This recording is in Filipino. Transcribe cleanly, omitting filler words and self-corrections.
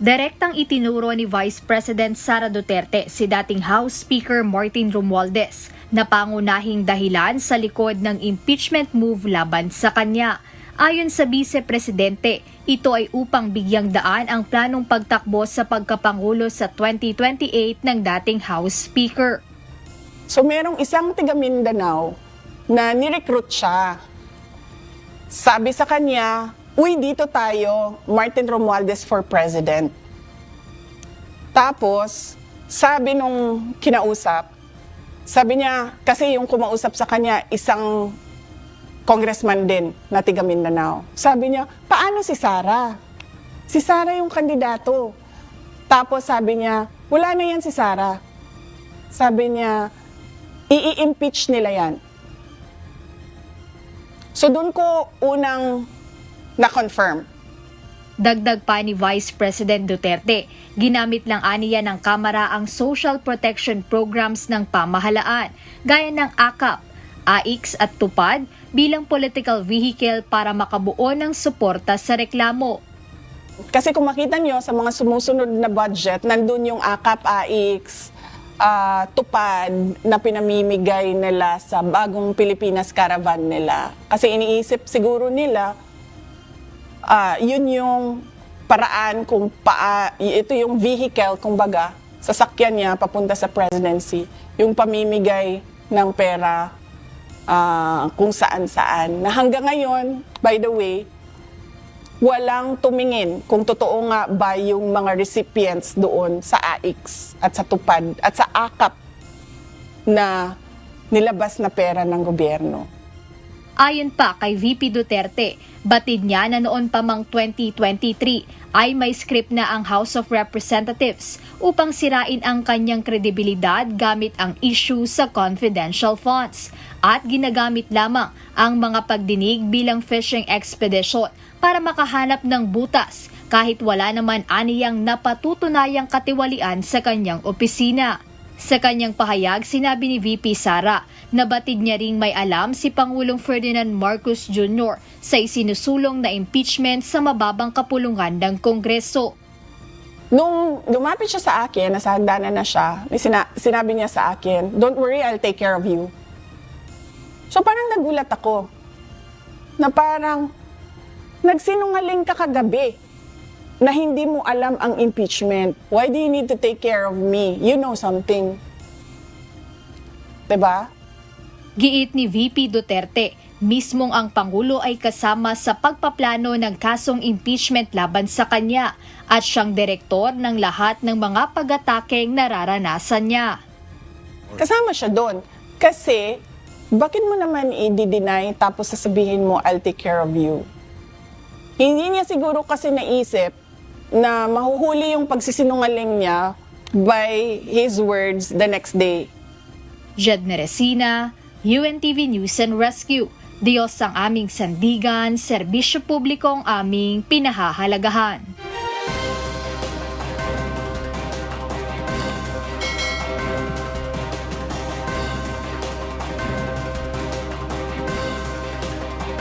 Direktang itinuro ni Vice President Sara Duterte si dating House Speaker Martin Romualdez na pangunahing dahilan sa likod ng impeachment move laban sa kanya. Ayon sa Vice Presidente, ito ay upang bigyang daan ang planong pagtakbo sa pagkapangulo sa 2028 ng dating House Speaker. So merong isang taga Mindanao na nirecruit siya. Sabi sa kanya, uy, dito tayo, Martin Romualdez for President. Tapos, sabi nung kinausap, sabi niya, kasi yung kumausap sa kanya, isang congressman din na taga Mindanao. Sabi niya, paano si Sara? Si Sara yung kandidato. Tapos sabi niya, wala na yan si Sara. Sabi niya, i-impeach nila yan. So doon ko unang na-confirm. Dagdag pa ni Vice President Duterte, ginamit lang aniya ng Kamara ang social protection programs ng pamahalaan, gaya ng AKAP, AIX at TUPAD bilang political vehicle para makabuo ng suporta sa reklamo. Kasi kung makita nyo sa mga sumusunod na budget, nandun yung AKAP, AIX, TUPAD na pinamimigay nila sa bagong Pilipinas caravan nila. Kasi iniisip siguro nila, yun yung paraan kung ito yung vehicle, kumbaga, sasakyan niya papunta sa presidency, yung pamimigay ng pera kung saan-saan. Na hanggang ngayon, by the way, walang tumingin kung totoo nga ba yung mga recipients doon sa AIX at sa TUPAD at sa AKAP na nilabas na pera ng gobyerno. Ayon pa kay VP Duterte, batid niya na noon pa mang 2023 ay may script na ang House of Representatives upang sirain ang kanyang kredibilidad gamit ang issue sa confidential funds at ginagamit lamang ang mga pagdinig bilang fishing expedition para makahanap ng butas kahit wala naman aniyang napatutunayang katiwalian sa kanyang opisina. Sa kanyang pahayag, sinabi ni VP Sara na batid niya ring may alam si Pangulong Ferdinand Marcos Jr. sa isinusulong na impeachment sa mababang kapulungan ng Kongreso. Nung lumapit siya sa akin, nasa hagdanan na siya, sinabi niya sa akin, "Don't worry, I'll take care of you." So parang nagulat ako na parang nagsinungaling ka kagabi na hindi mo alam ang impeachment. Why do you need to take care of me? You know something. Diba? Giit ni VP Duterte, mismong ang Pangulo ay kasama sa pagpaplano ng kasong impeachment laban sa kanya at siyang direktor ng lahat ng mga pag-atakeng nararanasan niya. Kasama siya doon. Kasi, bakit mo naman i-deny tapos sasabihin mo, I'll take care of you? Hindi niya siguro kasi naisip na mahuhuli yung pagsisinungaling niya by his words the next day. Jed Meresina, UNTV News and Rescue. Diyos ang aming sandigan, serbisyo publiko ang aming pinahahalagahan.